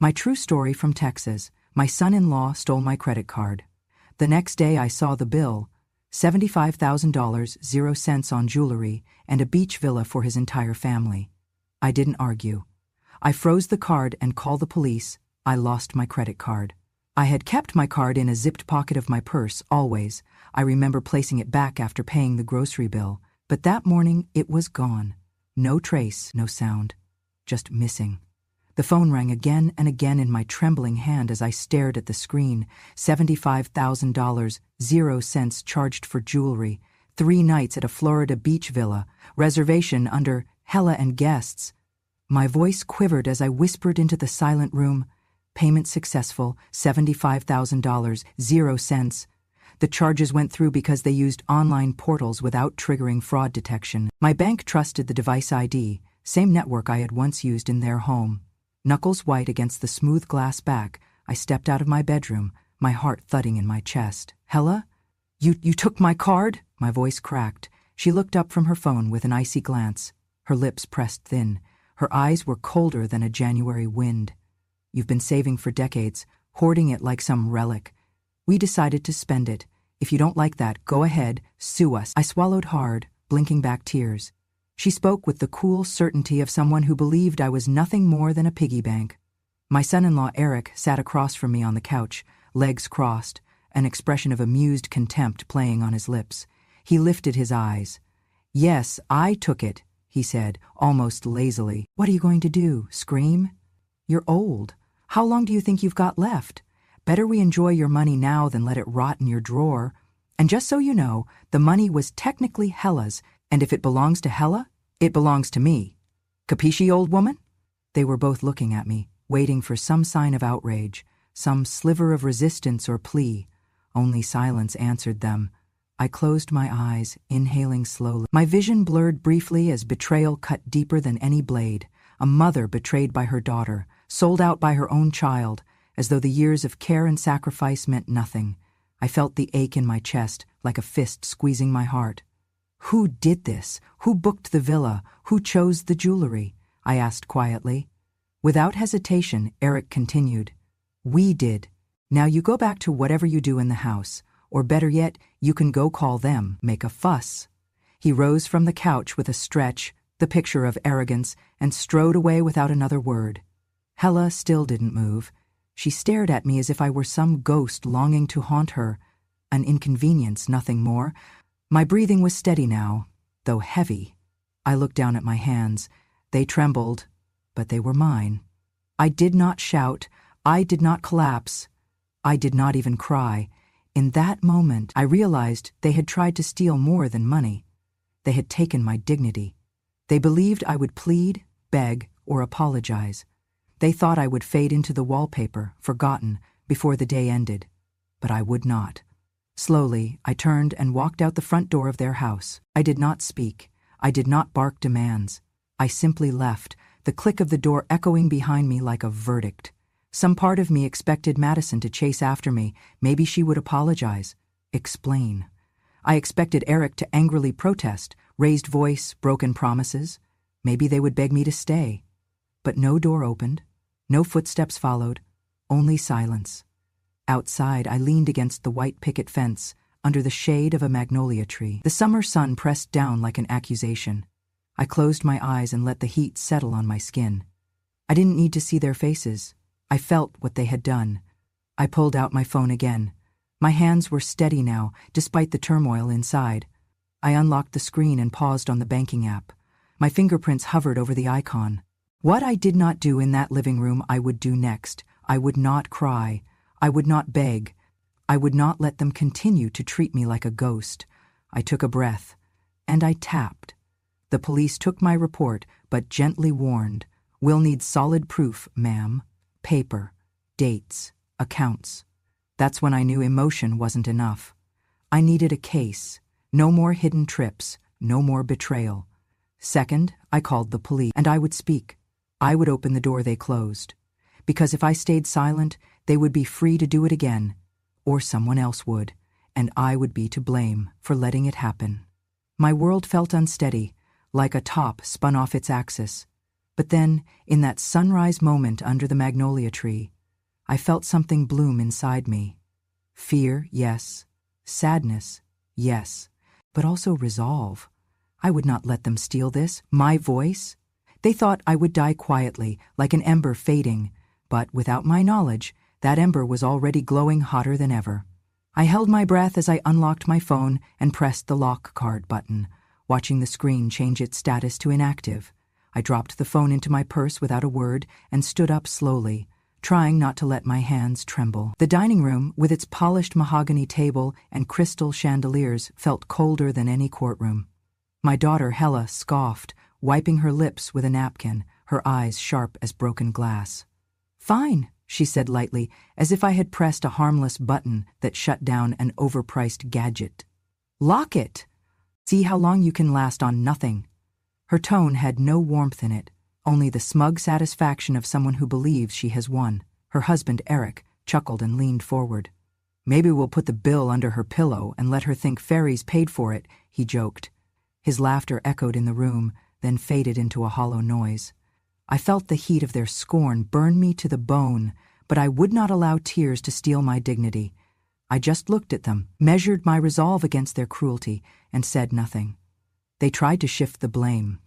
My true story from Texas. My son-in-law stole my credit card. The next day I saw the bill, $75,000, 0 cents on jewelry, and a beach villa for his entire family. I didn't argue. I froze the card and called the police. I lost my credit card. I had kept my card in a zipped pocket of my purse, always. I remember placing it back after paying the grocery bill, but that morning it was gone. No trace, no sound. Just missing. The phone rang again and again in my trembling hand as I stared at the screen. $75,000, 0 cents charged for jewelry, 3 nights at a Florida beach villa, reservation under Hella and guests. My voice quivered as I whispered into the silent room. Payment successful, $75,000, 0 cents. The charges went through because they used online portals without triggering fraud detection. My bank trusted the device ID, same network I had once used in their home. Knuckles white against the smooth glass back, I stepped out of my bedroom, my heart thudding in my chest. Hella? You took my card? My voice cracked. She looked up from her phone with an icy glance. Her lips pressed thin. Her eyes were colder than a January wind. You've been saving for decades, hoarding it like some relic. We decided to spend it. If you don't like that, go ahead, sue us. I swallowed hard, blinking back tears. She spoke with the cool certainty of someone who believed I was nothing more than a piggy bank. My son-in-law Eric sat across from me on the couch, legs crossed, an expression of amused contempt playing on his lips. He lifted his eyes. Yes, I took it, he said, almost lazily. What are you going to do, scream? You're old. How long do you think you've got left? Better we enjoy your money now than let it rot in your drawer. And just so you know, the money was technically Hella's, and if it belongs to Hella, it belongs to me. Capisci, old woman? They were both looking at me, waiting for some sign of outrage, some sliver of resistance or plea. Only silence answered them. I closed my eyes, inhaling slowly. My vision blurred briefly as betrayal cut deeper than any blade. A mother betrayed by her daughter, sold out by her own child, as though the years of care and sacrifice meant nothing. I felt the ache in my chest, like a fist squeezing my heart. Who did this? Who booked the villa? Who chose the jewelry? I asked quietly. Without hesitation, Eric continued. We did. Now you go back to whatever you do in the house, or better yet, you can go call them, make a fuss. He rose from the couch with a stretch, the picture of arrogance, and strode away without another word. Hella still didn't move. She stared at me as if I were some ghost longing to haunt her. An inconvenience, nothing more. My breathing was steady now, though heavy. I looked down at my hands. They trembled, but they were mine. I did not shout. I did not collapse. I did not even cry. In that moment, I realized they had tried to steal more than money. They had taken my dignity. They believed I would plead, beg, or apologize. They thought I would fade into the wallpaper, forgotten, before the day ended. But I would not. Slowly, I turned and walked out the front door of their house. I did not speak. I did not bark demands. I simply left, the click of the door echoing behind me like a verdict. Some part of me expected Madison to chase after me. Maybe she would apologize, explain. I expected Eric to angrily protest, raised voice, broken promises. Maybe they would beg me to stay. But no door opened, no footsteps followed, only silence. Outside, I leaned against the white picket fence, under the shade of a magnolia tree. The summer sun pressed down like an accusation. I closed my eyes and let the heat settle on my skin. I didn't need to see their faces. I felt what they had done. I pulled out my phone again. My hands were steady now, despite the turmoil inside. I unlocked the screen and paused on the banking app. My fingerprints hovered over the icon. What I did not do in that living room, I would do next. I would not cry. I would not beg. I would not let them continue to treat me like a ghost. I took a breath, and I tapped. The police took my report, but gently warned, "We'll need solid proof, ma'am. Paper, dates, accounts." That's when I knew emotion wasn't enough. I needed a case. No more hidden trips, no more betrayal. Second, I called the police, and I would speak. I would open the door they closed. Because if I stayed silent, they would be free to do it again, or someone else would, and I would be to blame for letting it happen. My world felt unsteady, like a top spun off its axis. But then, in that sunrise moment under the magnolia tree, I felt something bloom inside me. Fear, yes. Sadness, yes. But also resolve. I would not let them steal this, my voice. They thought I would die quietly, like an ember fading, but without my knowledge, that ember was already glowing hotter than ever. I held my breath as I unlocked my phone and pressed the lock card button, watching the screen change its status to inactive. I dropped the phone into my purse without a word and stood up slowly, trying not to let my hands tremble. The dining room, with its polished mahogany table and crystal chandeliers, felt colder than any courtroom. My daughter Hella scoffed, wiping her lips with a napkin, her eyes sharp as broken glass. "Fine," she said lightly, as if I had pressed a harmless button that shut down an overpriced gadget. "Lock it! See how long you can last on nothing." Her tone had no warmth in it, only the smug satisfaction of someone who believes she has won. Her husband, Eric, chuckled and leaned forward. "Maybe we'll put the bill under her pillow and let her think fairies paid for it," he joked. His laughter echoed in the room, then faded into a hollow noise. I felt the heat of their scorn burn me to the bone, but I would not allow tears to steal my dignity. I just looked at them, measured my resolve against their cruelty, and said nothing. They tried to shift the blame.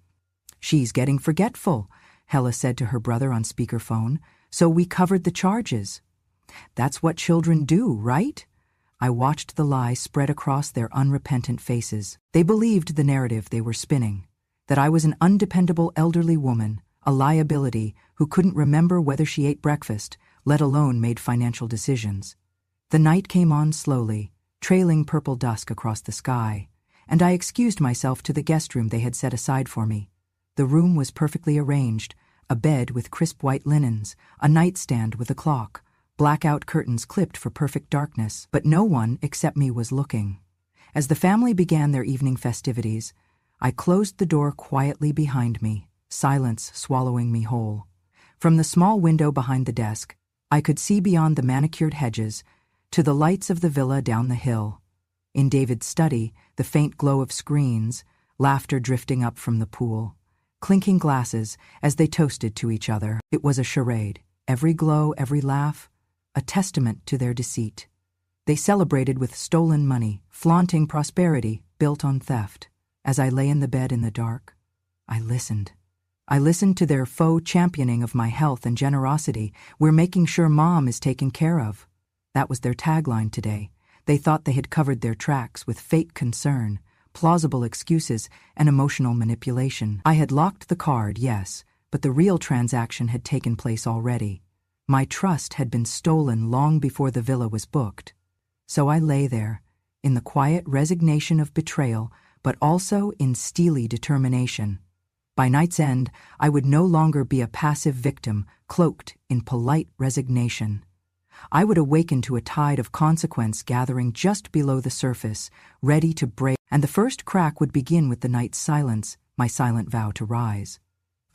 "She's getting forgetful," Hella said to her brother on speakerphone, "so we covered the charges." "That's what children do, right?" I watched the lie spread across their unrepentant faces. They believed the narrative they were spinning, that I was an undependable elderly woman, a liability who couldn't remember whether she ate breakfast, let alone made financial decisions. The night came on slowly, trailing purple dusk across the sky, and I excused myself to the guest room they had set aside for me. The room was perfectly arranged, a bed with crisp white linens, a nightstand with a clock, blackout curtains clipped for perfect darkness, but no one except me was looking. As the family began their evening festivities, I closed the door quietly behind me, silence swallowing me whole. From the small window behind the desk, I could see beyond the manicured hedges to the lights of the villa down the hill. In David's study, the faint glow of screens, laughter drifting up from the pool, clinking glasses as they toasted to each other. It was a charade, every glow, every laugh, a testament to their deceit. They celebrated with stolen money, flaunting prosperity built on theft. As I lay in the bed in the dark, I listened. I listened to their faux championing of my health and generosity. "We're making sure Mom is taken care of." That was their tagline today. They thought they had covered their tracks with fake concern, plausible excuses, and emotional manipulation. I had locked the card, yes, but the real transaction had taken place already. My trust had been stolen long before the villa was booked. So I lay there, in the quiet resignation of betrayal, but also in steely determination. By night's end, I would no longer be a passive victim, cloaked in polite resignation. I would awaken to a tide of consequence gathering just below the surface, ready to break, and the first crack would begin with the night's silence, my silent vow to rise.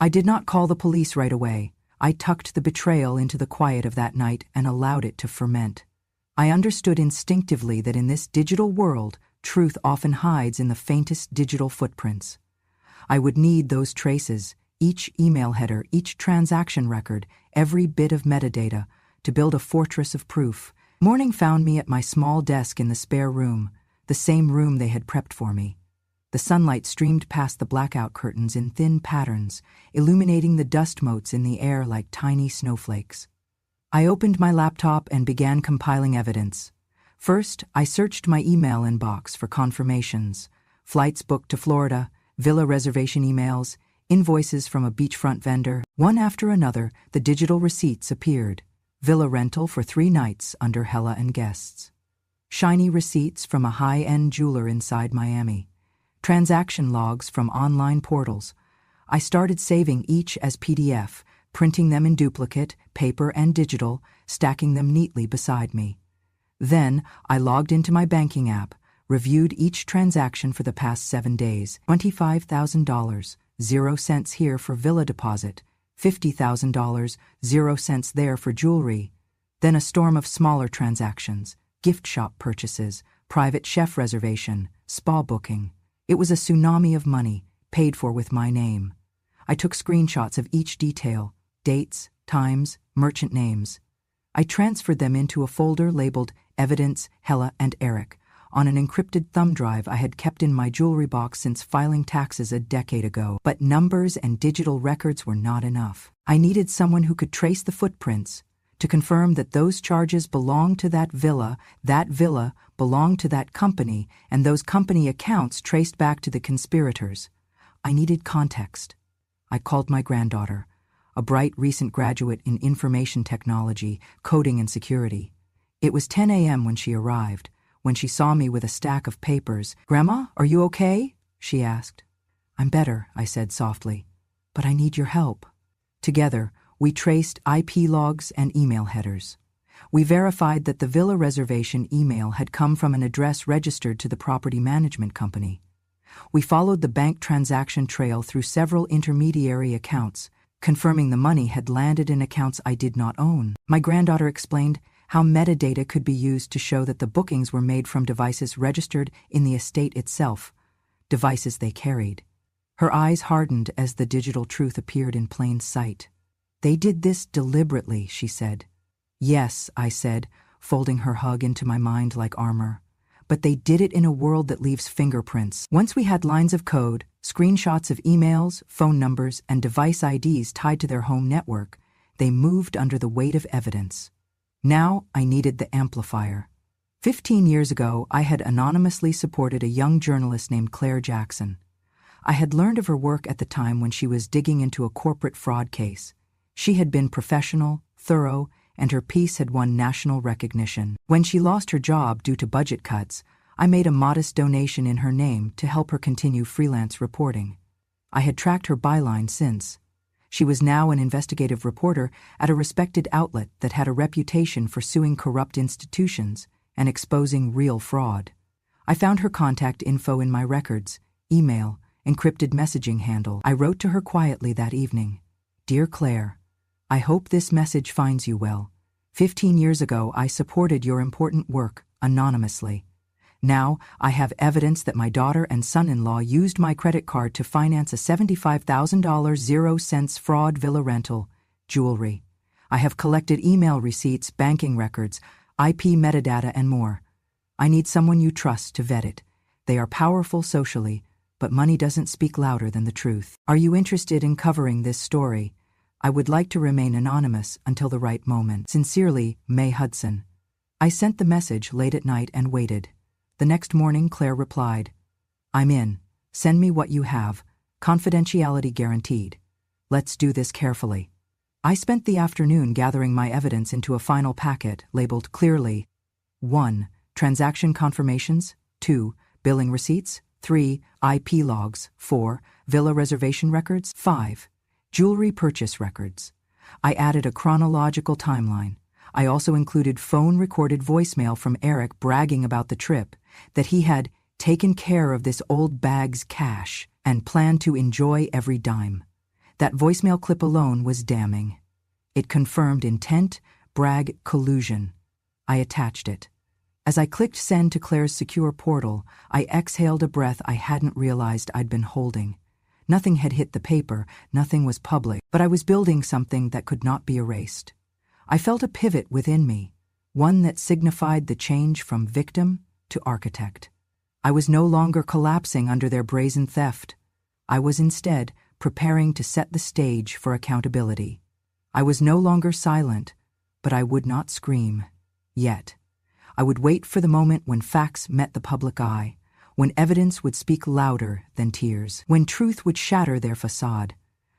I did not call the police right away. I tucked the betrayal into the quiet of that night and allowed it to ferment. I understood instinctively that in this digital world, truth often hides in the faintest digital footprints. I would need those traces, each email header, each transaction record, every bit of metadata, to build a fortress of proof. Morning found me at my small desk in the spare room, the same room they had prepped for me. The sunlight streamed past the blackout curtains in thin patterns, illuminating the dust motes in the air like tiny snowflakes. I opened my laptop and began compiling evidence. First, I searched my email inbox for confirmations, flights booked to Florida, villa reservation emails, invoices from a beachfront vendor. One after another, the digital receipts appeared. Villa rental for 3 nights under Hella and guests. Shiny receipts from a high-end jeweler inside Miami. Transaction logs from online portals. I started saving each as PDF, printing them in duplicate, paper and digital, stacking them neatly beside me. Then I logged into my banking app, reviewed each transaction for the past 7 days. $25,000, 0 cents here for villa deposit, $50,000, 0 cents there for jewelry. Then a storm of smaller transactions, gift shop purchases, private chef reservation, spa booking. It was a tsunami of money, paid for with my name. I took screenshots of each detail, dates, times, merchant names. I transferred them into a folder labeled Evidence, Hella, and Eric, on an encrypted thumb drive I had kept in my jewelry box since filing taxes a decade ago. But numbers and digital records were not enough. I needed someone who could trace the footprints, to confirm that those charges belonged to that villa belonged to that company, and those company accounts traced back to the conspirators. I needed context. I called my granddaughter, a bright recent graduate in information technology, coding and security. It was 10 a.m. when she arrived, when she saw me with a stack of papers. "Grandma, are you okay?" she asked. "I'm better," I said softly, "but I need your help." Together, we traced IP logs and email headers. We verified that the villa reservation email had come from an address registered to the property management company. We followed the bank transaction trail through several intermediary accounts, confirming the money had landed in accounts I did not own. My granddaughter explained how metadata could be used to show that the bookings were made from devices registered in the estate itself, devices they carried. Her eyes hardened as the digital truth appeared in plain sight. "They did this deliberately," she said. "Yes," I said, folding her hug into my mind like armor. "But they did it in a world that leaves fingerprints." Once we had lines of code, screenshots of emails, phone numbers, and device IDs tied to their home network, they moved under the weight of evidence. Now I needed the amplifier. 15 years ago, I had anonymously supported a young journalist named Claire Jackson. I had learned of her work at the time when she was digging into a corporate fraud case. She had been professional, thorough, and her piece had won national recognition. When she lost her job due to budget cuts, I made a modest donation in her name to help her continue freelance reporting. I had tracked her byline since. She was now an investigative reporter at a respected outlet that had a reputation for suing corrupt institutions and exposing real fraud. I found her contact info in my records, email, encrypted messaging handle. I wrote to her quietly that evening. "Dear Claire, I hope this message finds you well. 15 years ago, I supported your important work, anonymously. Now, I have evidence that my daughter and son-in-law used my credit card to finance a $75,000 0-cents fraud villa rental, jewelry. I have collected email receipts, banking records, IP metadata, and more. I need someone you trust to vet it. They are powerful socially, but money doesn't speak louder than the truth. Are you interested in covering this story? I would like to remain anonymous until the right moment. Sincerely, May Hudson." I sent the message late at night and waited. The next morning, Claire replied, "I'm in. Send me what you have. Confidentiality guaranteed. Let's do this carefully." I spent the afternoon gathering my evidence into a final packet labeled clearly: 1. Transaction confirmations. 2. Billing receipts. 3. IP logs. 4. Villa reservation records. 5. Jewelry purchase records. I added a chronological timeline. I also included phone-recorded voicemail from Eric bragging about the trip, that he had taken care of this old bag's cash and planned to enjoy every dime. That voicemail clip alone was damning. It confirmed intent, brag, collusion. I attached it. As I clicked send to Claire's secure portal, I exhaled a breath I hadn't realized I'd been holding. Nothing had hit the paper, nothing was public, but I was building something that could not be erased. I felt a pivot within me, one that signified the change from victim to architect. I was no longer collapsing under their brazen theft. I was instead preparing to set the stage for accountability. I was no longer silent, but I would not scream. Yet. I would wait for the moment when facts met the public eye, when evidence would speak louder than tears, when truth would shatter their facade.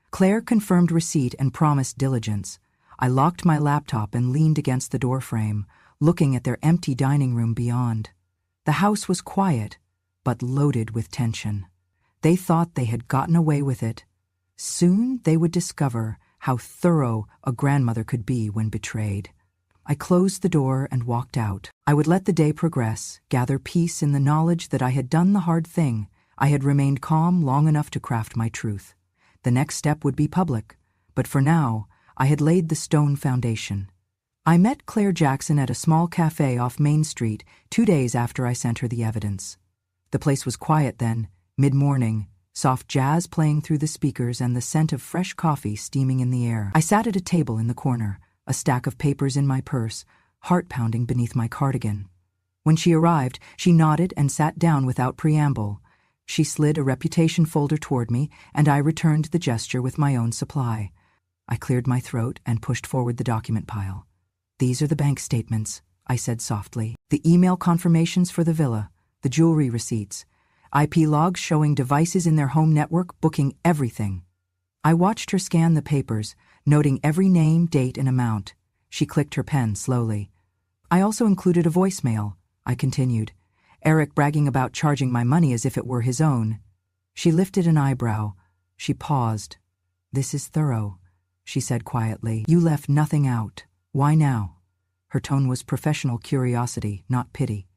Claire confirmed receipt and promised diligence. I locked my laptop and leaned against the doorframe, looking at their empty dining room beyond. The house was quiet, but loaded with tension. They thought they had gotten away with it. Soon they would discover how thorough a grandmother could be when betrayed. I closed the door and walked out. I would let the day progress, gather peace in the knowledge that I had done the hard thing. I had remained calm long enough to craft my truth. The next step would be public, but for now, I had laid the stone foundation. I met Claire Jackson at a small cafe off Main Street 2 days after I sent her the evidence. The place was quiet then, mid-morning, soft jazz playing through the speakers and the scent of fresh coffee steaming in the air. I sat at a table in the corner, a stack of papers in my purse, heart pounding beneath my cardigan. When she arrived, she nodded and sat down without preamble. She slid a reputation folder toward me, and I returned the gesture with my own supply. I cleared my throat and pushed forward the document pile. "These are the bank statements," I said softly. "The email confirmations for the villa, the jewelry receipts, IP logs showing devices in their home network, booking everything." I watched her scan the papers, noting every name, date, and amount. She clicked her pen slowly. "I also included a voicemail," I continued. "Eric bragging about charging my money as if it were his own." She lifted an eyebrow. She paused. "This is thorough," she said quietly. "You left nothing out. Why now?" Her tone was professional curiosity, not pity.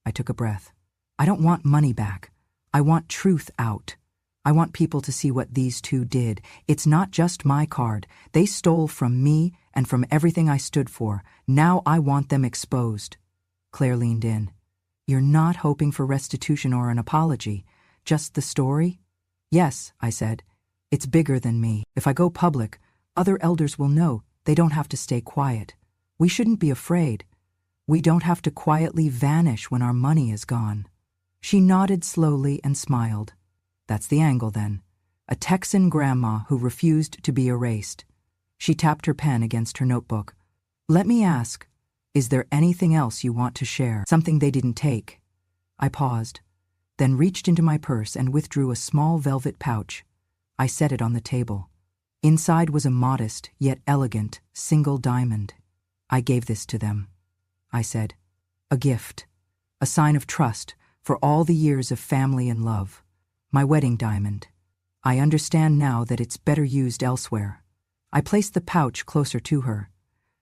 I took a breath. "I don't want money back. I want truth out. I want people to see what these two did. It's not just my card. They stole from me and from everything I stood for. Now I want them exposed." Claire leaned in. "You're not hoping for restitution or an apology, just the story?" "Yes," I said. "It's bigger than me. If I go public, other elders will know. They don't have to stay quiet. We shouldn't be afraid. We don't have to quietly vanish when our money is gone." She nodded slowly and smiled. "That's the angle, then. A Texan grandma who refused to be erased." She tapped her pen against her notebook. "Let me ask, is there anything else you want to share? Something they didn't take?" I paused, then reached into my purse and withdrew a small velvet pouch. I set it on the table. Inside was a modest, yet elegant, single diamond. "I gave this to them," I said. "A gift. A sign of trust for all the years of family and love. My wedding diamond. I understand now that it's better used elsewhere." I placed the pouch closer to her.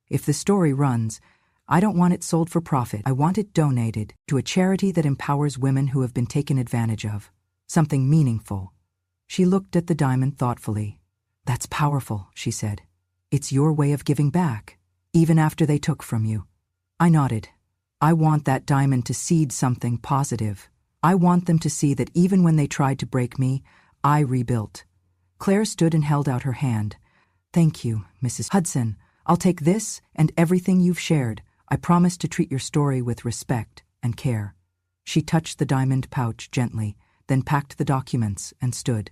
"If the story runs, I don't want it sold for profit. I want it donated to a charity that empowers women who have been taken advantage of. Something meaningful." She looked at the diamond thoughtfully. "That's powerful," she said. "It's your way of giving back, even after they took from you." I nodded. "I want that diamond to seed something positive. I want them to see that even when they tried to break me, I rebuilt." Claire stood and held out her hand. "Thank you, Mrs. Hudson. I'll take this and everything you've shared. I promise to treat your story with respect and care." She touched the diamond pouch gently, then packed the documents and stood.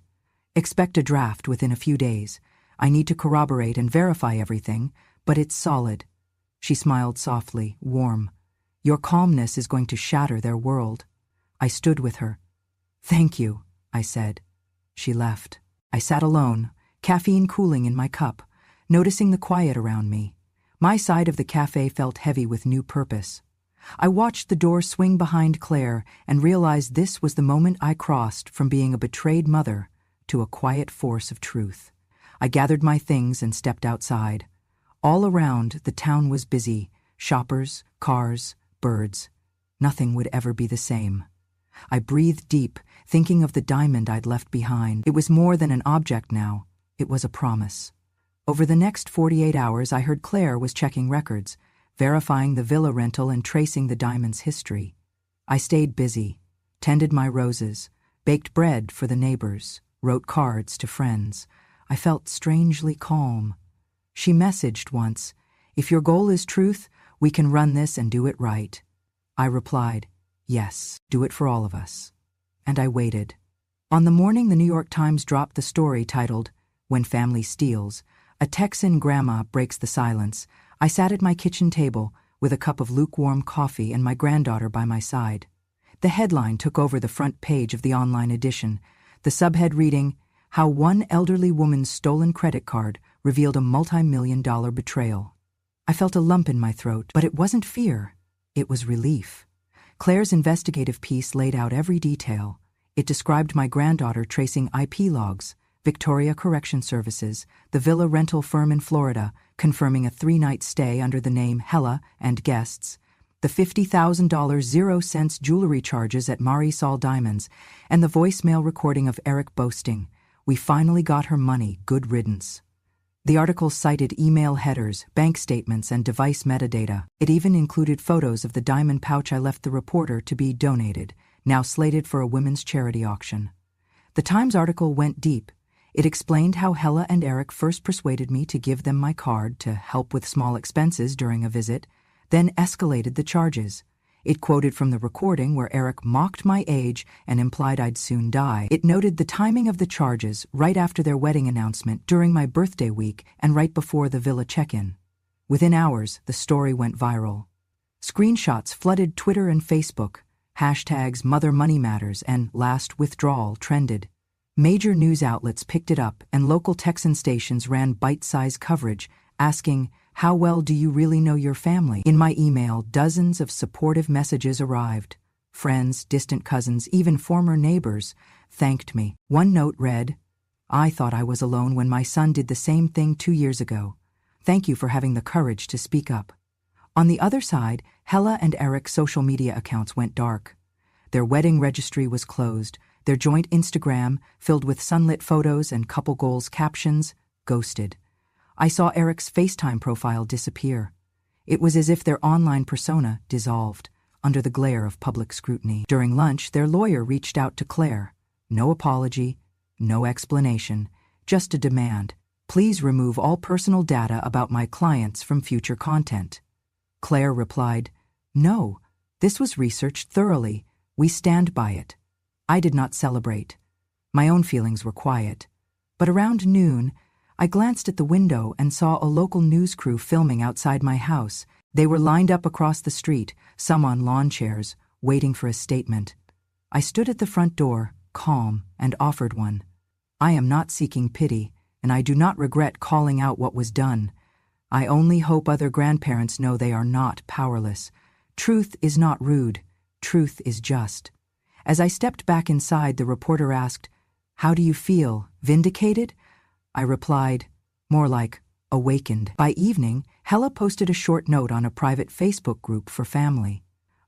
"Expect a draft within a few days. I need to corroborate and verify everything, but it's solid." She smiled softly, warm. "Your calmness is going to shatter their world." I stood with her. "Thank you," I said. She left. I sat alone, caffeine cooling in my cup, noticing the quiet around me. My side of the cafe felt heavy with new purpose. I watched the door swing behind Claire and realized this was the moment I crossed from being a betrayed mother to a quiet force of truth. I gathered my things and stepped outside. All around, the town was busy. Shoppers, cars, birds. Nothing would ever be the same. I breathed deep, thinking of the diamond I'd left behind. It was more than an object now. It was a promise. Over the next 48 hours, I heard Claire was checking records, verifying the villa rental and tracing the diamond's history. I stayed busy, tended my roses, baked bread for the neighbors, wrote cards to friends. I felt strangely calm. She messaged once, "If your goal is truth, we can run this and do it right." I replied, "Yes, do it for all of us." And I waited. On the morning the New York Times dropped the story titled, "When Family Steals, a Texan Grandma Breaks the Silence," I sat at my kitchen table with a cup of lukewarm coffee and my granddaughter by my side. The headline took over the front page of the online edition, the subhead reading, "How One Elderly Woman's Stolen Credit Card Revealed a Multi-million-dollar Betrayal." I felt a lump in my throat, but it wasn't fear. It was relief. Claire's investigative piece laid out every detail. It described my granddaughter tracing IP logs, Victoria Correction Services, the villa rental firm in Florida, confirming a 3-night stay under the name Hella and guests, the $50,000 0-cents jewelry charges at Marisol Diamonds, and the voicemail recording of Eric boasting, "We finally got her money, good riddance." The article cited email headers, bank statements, and device metadata. It even included photos of the diamond pouch I left the reporter to be donated, now slated for a women's charity auction. The Times article went deep. It explained how Hella and Eric first persuaded me to give them my card to help with small expenses during a visit, then escalated the charges. It quoted from the recording where Eric mocked my age and implied I'd soon die. It noted the timing of the charges right after their wedding announcement during my birthday week and right before the villa check-in. Within hours, the story went viral. Screenshots flooded Twitter and Facebook. Hashtags Mother Money Matters and Last Withdrawal trended. Major news outlets picked it up and local Texan stations ran bite-sized coverage, asking, "How well do you really know your family?" In my email, dozens of supportive messages arrived. Friends, distant cousins, even former neighbors thanked me. One note read, "I thought I was alone when my son did the same thing 2 years ago. Thank you for having the courage to speak up." On the other side, Hella and Eric's social media accounts went dark. Their wedding registry was closed, their joint Instagram, filled with sunlit photos and couple goals captions, ghosted. I saw Eric's FaceTime profile disappear. It was as if their online persona dissolved under the glare of public scrutiny. During lunch, their lawyer reached out to Claire. No apology, no explanation, just a demand. "Please remove all personal data about my clients from future content." Claire replied, "No, this was researched thoroughly. We stand by it." I did not celebrate. My own feelings were quiet. But around noon, I glanced at the window and saw a local news crew filming outside my house. They were lined up across the street, some on lawn chairs, waiting for a statement. I stood at the front door, calm, and offered one. "I am not seeking pity, and I do not regret calling out what was done. I only hope other grandparents know they are not powerless. Truth is not rude. Truth is just." As I stepped back inside, the reporter asked, "How do you feel? Vindicated?" I replied, more like, awakened. By evening, Hella posted a short note on a private Facebook group for family.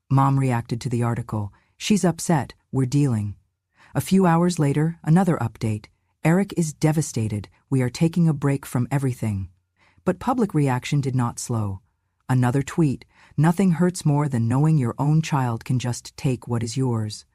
Mom reacted to the article. "She's upset. We're dealing." A few hours later, another update. "Eric is devastated. We are taking a break from everything." But public reaction did not slow. Another tweet. "Nothing hurts more than knowing your own child can just take what is yours."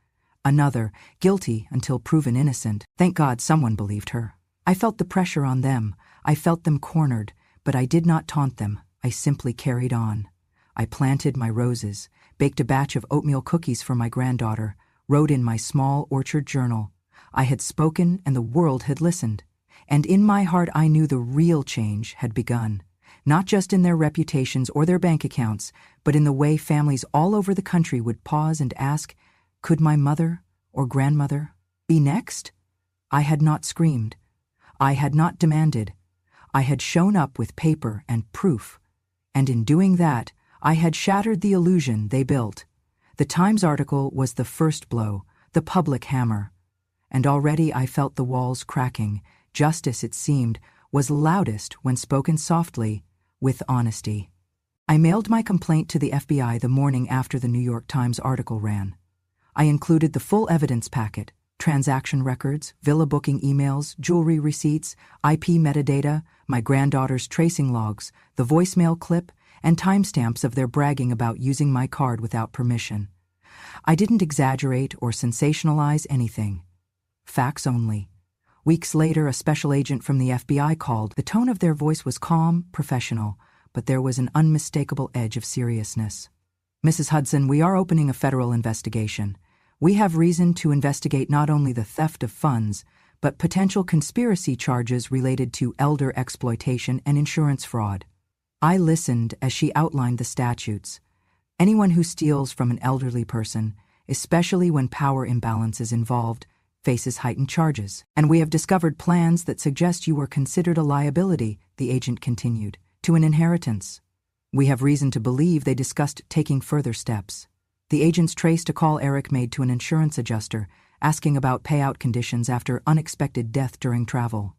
Another. "Guilty until proven innocent." Thank God someone believed her. I felt the pressure on them. I felt them cornered, but I did not taunt them. I simply carried on. I planted my roses, baked a batch of oatmeal cookies for my granddaughter, wrote in my small orchard journal. I had spoken and the world had listened. And in my heart I knew the real change had begun. Not just in their reputations or their bank accounts, but in the way families all over the country would pause and ask, could my mother or grandmother be next? I had not screamed. I had not demanded. I had shown up with paper and proof. And in doing that, I had shattered the illusion they built. The Times article was the first blow, the public hammer. And already I felt the walls cracking. Justice, it seemed, was loudest when spoken softly, with honesty. I mailed my complaint to the FBI the morning after the New York Times article ran. I included the full evidence packet, transaction records, villa booking emails, jewelry receipts, IP metadata, my granddaughter's tracing logs, the voicemail clip, and timestamps of their bragging about using my card without permission. I didn't exaggerate or sensationalize anything. Facts only. Weeks later, a special agent from the FBI called. The tone of their voice was calm, professional, but there was an unmistakable edge of seriousness. "Mrs. Hudson, we are opening a federal investigation. We have reason to investigate not only the theft of funds, but potential conspiracy charges related to elder exploitation and insurance fraud." I listened as she outlined the statutes. Anyone who steals from an elderly person, especially when power imbalance is involved, faces heightened charges. "And we have discovered plans that suggest you were considered a liability," the agent continued, "to an inheritance. We have reason to believe they discussed taking further steps." The agents traced a call Eric made to an insurance adjuster, asking about payout conditions after unexpected death during travel.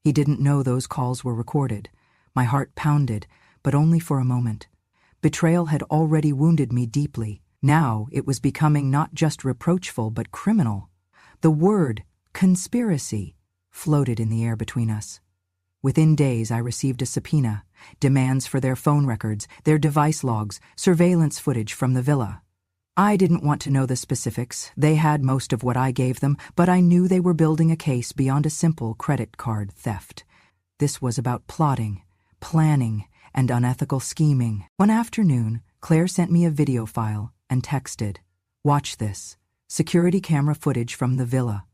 He didn't know those calls were recorded. My heart pounded, but only for a moment. Betrayal had already wounded me deeply. Now it was becoming not just reproachful but criminal. The word conspiracy floated in the air between us. Within days, I received a subpoena, demands for their phone records, their device logs, surveillance footage from the villa. I didn't want to know the specifics. They had most of what I gave them, but I knew they were building a case beyond a simple credit card theft. This was about plotting, planning, and unethical scheming. One afternoon, Claire sent me a video file and texted, "Watch this. Security camera footage from the villa."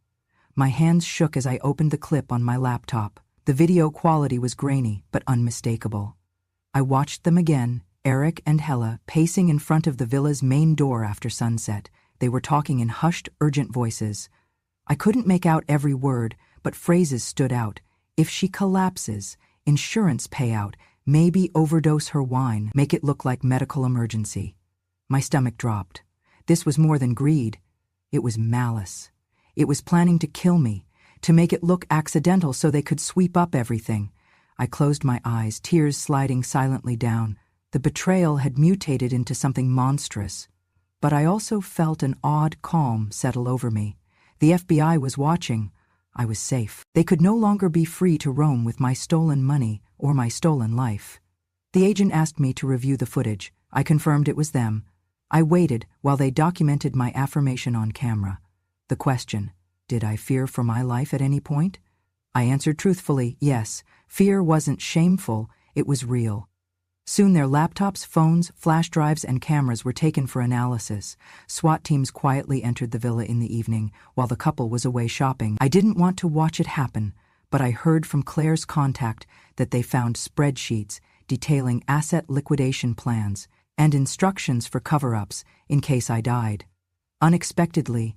My hands shook as I opened the clip on my laptop. The video quality was grainy but unmistakable. I watched them again, Eric and Hella pacing in front of the villa's main door after sunset. They were talking in hushed, urgent voices. I couldn't make out every word, but phrases stood out. "If she collapses, insurance payout, maybe overdose her wine, make it look like medical emergency." My stomach dropped. This was more than greed. It was malice. It was planning to kill me, to make it look accidental so they could sweep up everything. I closed my eyes, tears sliding silently down. The betrayal had mutated into something monstrous. But I also felt an odd calm settle over me. The FBI was watching. I was safe. They could no longer be free to roam with my stolen money or my stolen life. The agent asked me to review the footage. I confirmed it was them. I waited while they documented my affirmation on camera. The question, did I fear for my life at any point? I answered truthfully, yes. Fear wasn't shameful, it was real. Soon their laptops, phones, flash drives, and cameras were taken for analysis. SWAT teams quietly entered the villa in the evening while the couple was away shopping. I didn't want to watch it happen, but I heard from Claire's contact that they found spreadsheets detailing asset liquidation plans and instructions for cover-ups in case I died. Unexpectedly,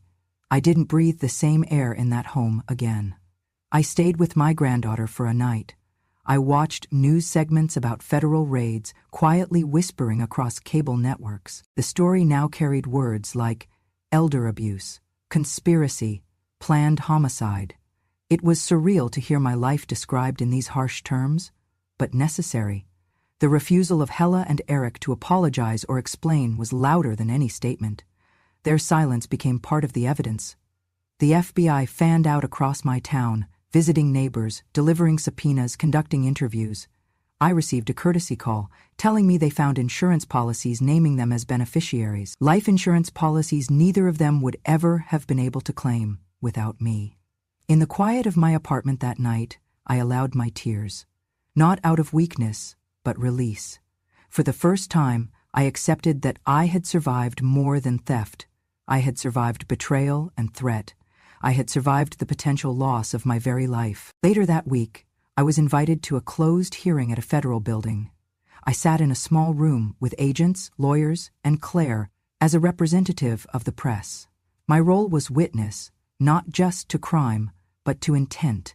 I didn't breathe the same air in that home again. I stayed with my granddaughter for a night. I watched news segments about federal raids quietly whispering across cable networks. The story now carried words like elder abuse, conspiracy, planned homicide. It was surreal to hear my life described in these harsh terms, but necessary. The refusal of Hella and Eric to apologize or explain was louder than any statement. Their silence became part of the evidence. The FBI fanned out across my town, visiting neighbors, delivering subpoenas, conducting interviews. I received a courtesy call, telling me they found insurance policies naming them as beneficiaries. Life insurance policies neither of them would ever have been able to claim without me. In the quiet of my apartment that night, I allowed my tears. Not out of weakness, but release. For the first time, I accepted that I had survived more than theft. I had survived betrayal and threat. I had survived the potential loss of my very life. Later that week, I was invited to a closed hearing at a federal building. I sat in a small room with agents, lawyers, and Claire as a representative of the press. My role was witness, not just to crime, but to intent.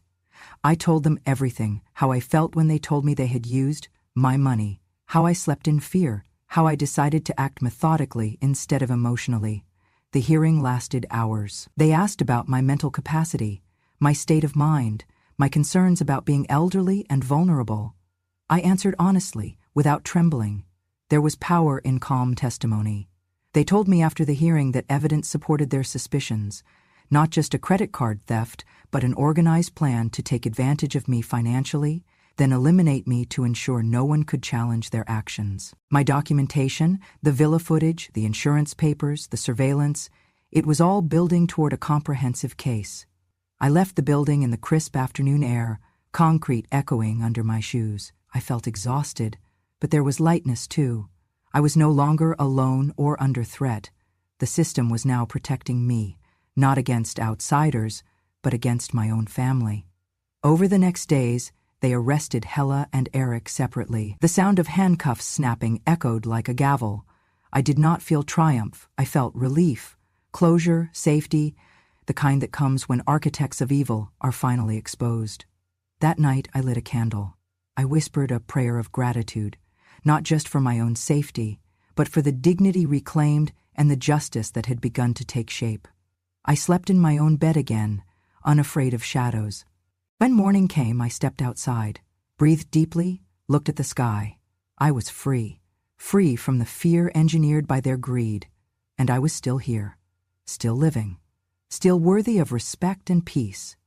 I told them everything, how I felt when they told me they had used my money, how I slept in fear, how I decided to act methodically instead of emotionally. The hearing lasted hours. They asked about my mental capacity, my state of mind, my concerns about being elderly and vulnerable. I answered honestly, without trembling. There was power in calm testimony. They told me after the hearing that evidence supported their suspicions, not just a credit card theft, but an organized plan to take advantage of me financially, then eliminate me to ensure no one could challenge their actions. My documentation, the villa footage, the insurance papers, the surveillance, it was all building toward a comprehensive case. I left the building in the crisp afternoon air, concrete echoing under my shoes. I felt exhausted, but there was lightness too. I was no longer alone or under threat. The system was now protecting me, not against outsiders, but against my own family. Over the next days, they arrested Hella and Eric separately. The sound of handcuffs snapping echoed like a gavel. I did not feel triumph. I felt relief, closure, safety, the kind that comes when architects of evil are finally exposed. That night, I lit a candle. I whispered a prayer of gratitude, not just for my own safety, but for the dignity reclaimed and the justice that had begun to take shape. I slept in my own bed again, unafraid of shadows. When morning came, I stepped outside, breathed deeply, looked at the sky. I was free from the fear engineered by their greed, and I was still here, still living, still worthy of respect and peace.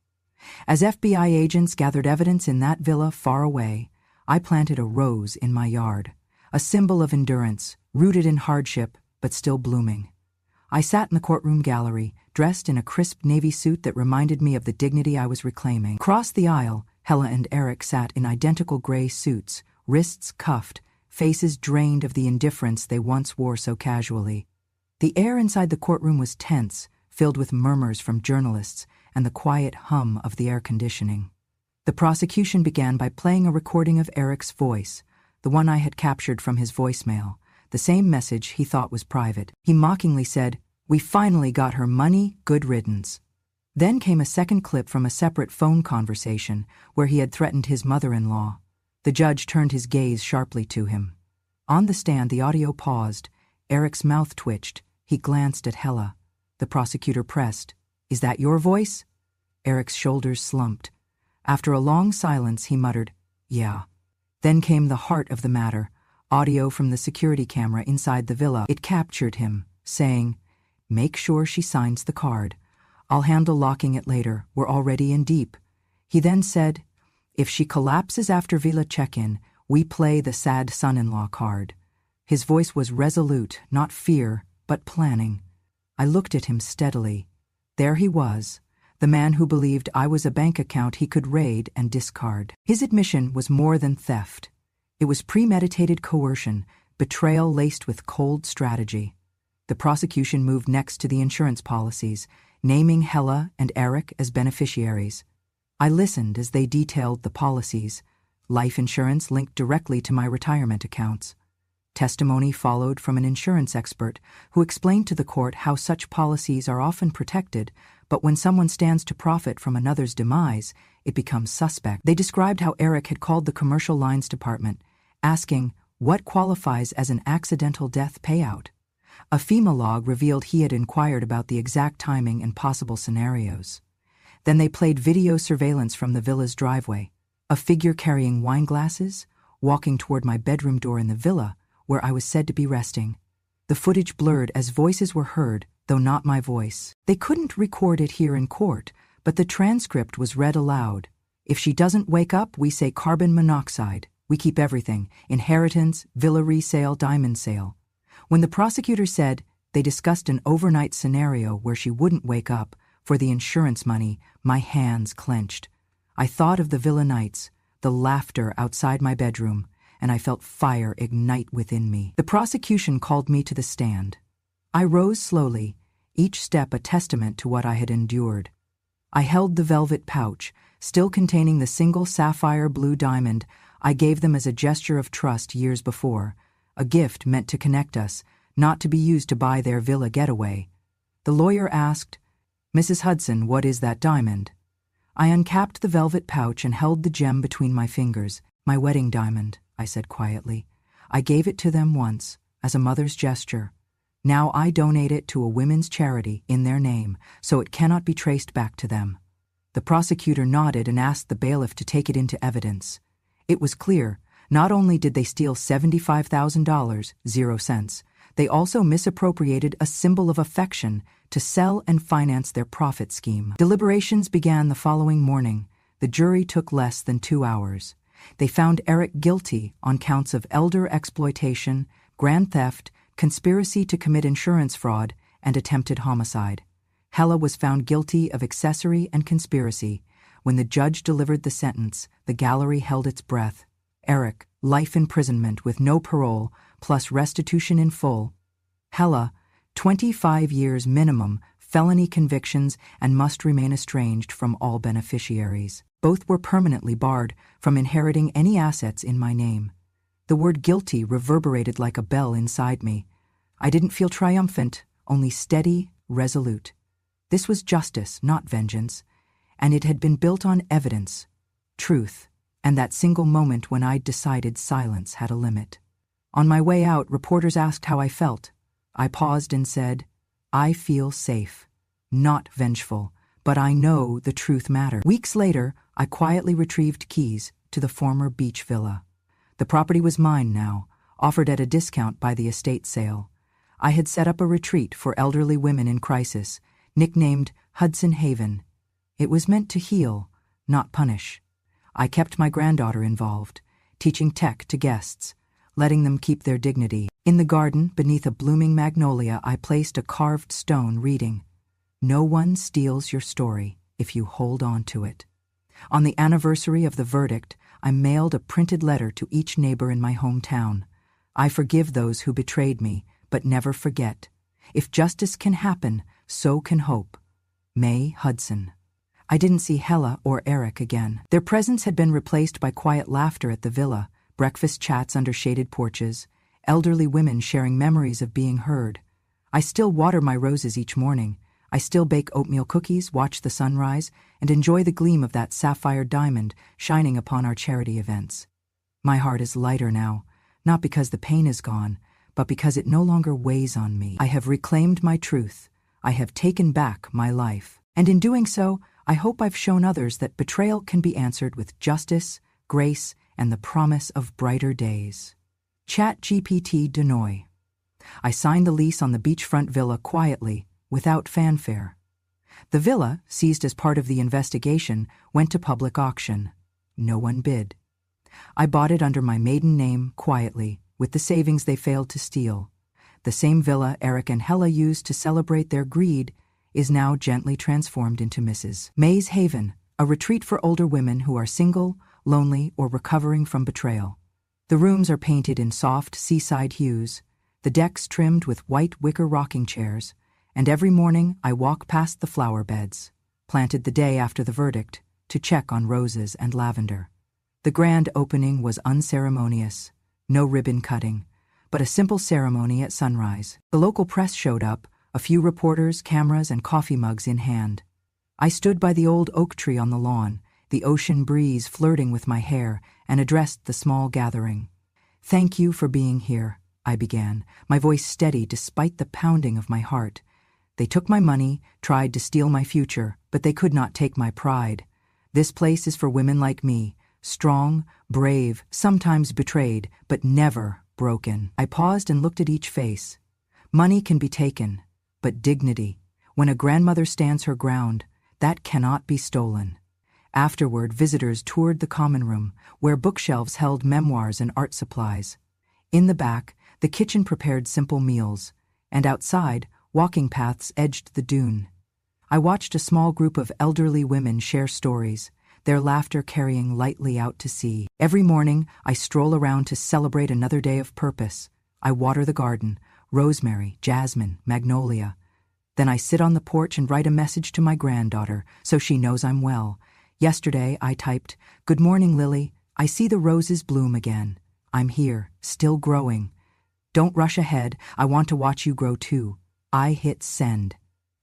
As FBI agents gathered evidence in that villa far away, I planted a rose in my yard, a symbol of endurance, rooted in hardship, but still blooming. I sat in the courtroom gallery, dressed in a crisp navy suit that reminded me of the dignity I was reclaiming. Across the aisle, Hella and Eric sat in identical gray suits, wrists cuffed, faces drained of the indifference they once wore so casually. The air inside the courtroom was tense, filled with murmurs from journalists and the quiet hum of the air conditioning. The prosecution began by playing a recording of Eric's voice, the one I had captured from his voicemail, the same message he thought was private. He mockingly said, "We finally got her money, good riddance." Then came a second clip from a separate phone conversation where he had threatened his mother-in-law. The judge turned his gaze sharply to him. On the stand, the audio paused. Eric's mouth twitched. He glanced at Hella. The prosecutor pressed, "Is that your voice?" Eric's shoulders slumped. After a long silence, he muttered, "Yeah." Then came the heart of the matter, audio from the security camera inside the villa. It captured him, saying, "Make sure she signs the card. I'll handle locking it later. We're already in deep." He then said, "If she collapses after villa check-in, we play the sad son-in-law card." His voice was resolute, not fear, but planning. I looked at him steadily. There he was, the man who believed I was a bank account he could raid and discard. His admission was more than theft. It was premeditated coercion, betrayal laced with cold strategy. The prosecution moved next to the insurance policies, naming Hella and Eric as beneficiaries. I listened as they detailed the policies. Life insurance linked directly to my retirement accounts. Testimony followed from an insurance expert who explained to the court how such policies are often protected, but when someone stands to profit from another's demise, it becomes suspect. They described how Eric had called the commercial lines department, asking what qualifies as an accidental death payout. A FEMA log revealed he had inquired about the exact timing and possible scenarios. Then they played video surveillance from the villa's driveway, a figure carrying wine glasses, walking toward my bedroom door in the villa, where I was said to be resting. The footage blurred as voices were heard, though not my voice. They couldn't record it here in court, but the transcript was read aloud. "If she doesn't wake up, we say carbon monoxide. We keep everything: inheritance, villa resale, diamond sale." When the prosecutor said they discussed an overnight scenario where she wouldn't wake up for the insurance money, my hands clenched. I thought of the villa nights, the laughter outside my bedroom, and I felt fire ignite within me. The prosecution called me to the stand. I rose slowly, each step a testament to what I had endured. I held the velvet pouch, still containing the single sapphire blue diamond I gave them as a gesture of trust years before, a gift meant to connect us, not to be used to buy their villa getaway. The lawyer asked, "Mrs. Hudson, what is that diamond?" I uncapped the velvet pouch and held the gem between my fingers. "My wedding diamond," I said quietly. "I gave it to them once, as a mother's gesture. Now I donate it to a women's charity in their name, so it cannot be traced back to them." The prosecutor nodded and asked the bailiff to take it into evidence. It was clear, not only did they steal $75,000, 0 cents, they also misappropriated a symbol of affection to sell and finance their profit scheme. Deliberations began the following morning. The jury took less than 2 hours. They found Eric guilty on counts of elder exploitation, grand theft, conspiracy to commit insurance fraud, and attempted homicide. Hella was found guilty of accessory and conspiracy. When the judge delivered the sentence, the gallery held its breath. Eric, life imprisonment with no parole, plus restitution in full. Hella, 25 years minimum, felony convictions, and must remain estranged from all beneficiaries. Both were permanently barred from inheriting any assets in my name. The word guilty reverberated like a bell inside me. I didn't feel triumphant, only steady, resolute. This was justice, not vengeance, and it had been built on evidence, truth, and that single moment when I'd decided silence had a limit. On my way out, reporters asked how I felt. I paused and said, "I feel safe, not vengeful, but I know the truth matters." Weeks later, I quietly retrieved keys to the former beach villa. The property was mine now, offered at a discount by the estate sale. I had set up a retreat for elderly women in crisis, nicknamed Hudson Haven. It was meant to heal, not punish. I kept my granddaughter involved, teaching tech to guests. letting them keep their dignity. In the garden, beneath a blooming magnolia, I placed a carved stone reading, "No one steals your story if you hold on to it." On the anniversary of the verdict, I mailed a printed letter to each neighbor in my hometown. I forgive those who betrayed me, but never forget. If justice can happen, so can hope. May Hudson. I didn't see Hella or Eric again. Their presence had been replaced by quiet laughter at the villa, breakfast chats under shaded porches, elderly women sharing memories of being heard. I still water my roses each morning. I still bake oatmeal cookies, watch the sunrise, and enjoy the gleam of that sapphire diamond shining upon our charity events. My heart is lighter now, not because the pain is gone, but because it no longer weighs on me. I have reclaimed my truth. I have taken back my life. And in doing so, I hope I've shown others that betrayal can be answered with justice, grace, and the promise of brighter days. ChatGPT Denoy. I signed the lease on the beachfront villa quietly, without fanfare. The villa, seized as part of the investigation, went to public auction. No one bid. I bought it under my maiden name, quietly, with the savings they failed to steal. The same villa Eric and Hella used to celebrate their greed is now gently transformed into Mrs. May's Haven, a retreat for older women who are single, lonely, or recovering from betrayal. The rooms are painted in soft seaside hues, the decks trimmed with white wicker rocking chairs, and every morning I walk past the flower beds, planted the day after the verdict, to check on roses and lavender. The grand opening was unceremonious, no ribbon cutting, but a simple ceremony at sunrise. The local press showed up, a few reporters, cameras, and coffee mugs in hand. I stood by the old oak tree on the lawn, the ocean breeze flirting with my hair, and addressed the small gathering. "Thank you for being here," I began, my voice steady despite the pounding of my heart. "They took my money, tried to steal my future, but they could not take my pride. This place is for women like me, strong, brave, sometimes betrayed, but never broken." I paused and looked at each face. Money can be taken, but dignity, when a grandmother stands her ground, that cannot be stolen. Afterward, visitors toured the common room, where bookshelves held memoirs and art supplies. In the back, the kitchen prepared simple meals, and outside, walking paths edged the dune. I watched a small group of elderly women share stories, their laughter carrying lightly out to sea. Every morning, I stroll around to celebrate another day of purpose. I water the garden, rosemary, jasmine, magnolia. Then I sit on the porch and write a message to my granddaughter, so she knows I'm well. Yesterday, I typed, "Good morning, Lily. I see the roses bloom again. I'm here, still growing. Don't rush ahead. I want to watch you grow too." I hit send.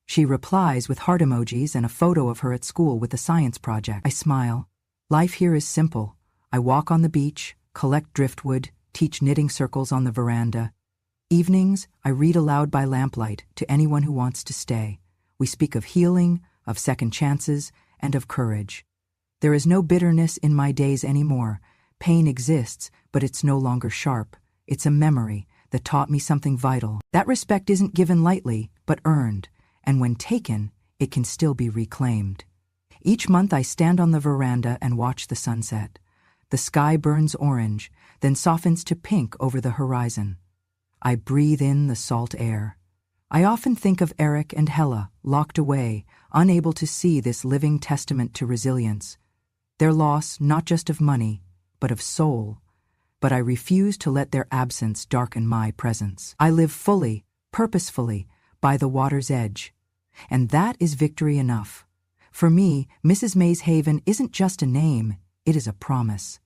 She replies with heart emojis and a photo of her at school with a science project. I smile. Life here is simple. I walk on the beach, collect driftwood, teach knitting circles on the veranda. Evenings, I read aloud by lamplight to anyone who wants to stay. We speak of healing, of second chances, and of courage. There is no bitterness in my days anymore. Pain exists, but it's no longer sharp. It's a memory that taught me something vital. That respect isn't given lightly, but earned, and when taken, it can still be reclaimed. Each month I stand on the veranda and watch the sunset. The sky burns orange, then softens to pink over the horizon. I breathe in the salt air. I often think of Eric and Hella, locked away, unable to see this living testament to resilience. Their loss, not just of money, but of soul. But I refuse to let their absence darken my presence. I live fully, purposefully, by the water's edge. And that is victory enough. For me, Mrs. May's Haven isn't just a name, it is a promise.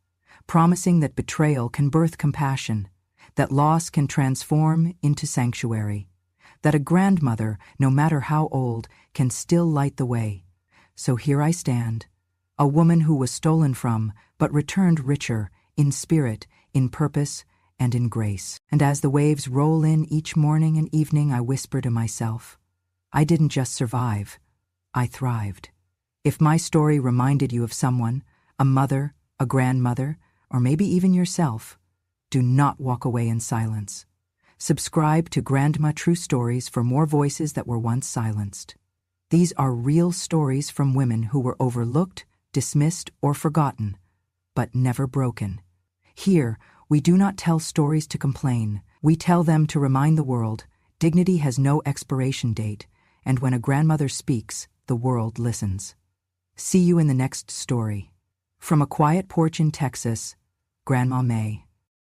Promising that betrayal can birth compassion, that loss can transform into sanctuary, that a grandmother, no matter how old, can still light the way. So here I stand, a woman who was stolen from, but returned richer, in spirit, in purpose, and in grace. And as the waves roll in each morning and evening, I whisper to myself, I didn't just survive, I thrived. If my story reminded you of someone, a mother, a grandmother, or maybe even yourself, do not walk away in silence. Subscribe to Grandma True Stories for more voices that were once silenced. These are real stories from women who were overlooked, dismissed, or forgotten, but never broken. Here, We do not tell stories to complain. We tell them to remind the world dignity has no expiration date, and when a grandmother speaks, the world listens. See you in the next story. From a quiet porch in Texas, Grandma May.